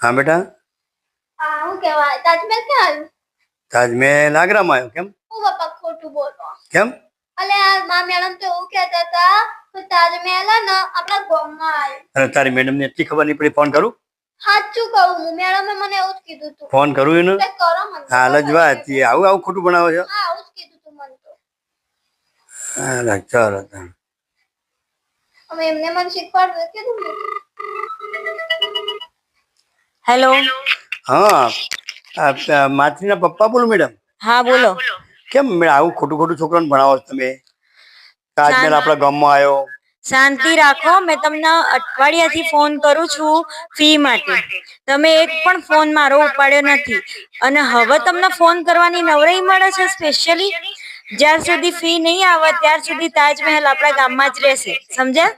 हाँ बेटा હું કહેવાય તાજમહેલ ક્યાં આવ્યું? ताजमहल आगरा में आयो केम હું બાપા ખોટું બોલો. केम અલે આ મા મેડમ તો એવું કહેતા હતા કે તાજમહેલ હે ને આપણા ગામમાં આવ્યું. अरे तारी मैडम ने इतनी खबर नहीं पड़ी फोन करूँ સાચું કહું હું મેડમે મને એવું જ કીધું હતું. फोन करूँ इन्हें તે કરો મને તો हाल ज ખબર बात છે. ये आऊ आऊ खोटू बनावो छो હા આવું જ કીધું તું મને તો. हां चलो હવે એમને મને શીખવાડવું કીધું ને. હેલો हाँ आप माथी ना पप्पा बोलो मैडम હા બોલો કેમ આવું ખોટું ખોટું છોકરાને ભણાવો છો તમે તાજમહેલ આપણા ગામમાં આવ્યો શાંતિ રાખો મેં તમને અઠવાડિયાથી ફોન કરું છું ફી માટે તમે એક પણ ફોન મારો ઉપાડ્યો નથી અને હવે તમને ફોન કરવાની નવરાઈ મળે છે સ્પેશિયલી જ્યાર સુધી ફી નહીં આવે ત્યાર સુધી તાજમહેલ આપણા ગામમાં જ રહેશે સમજ્યા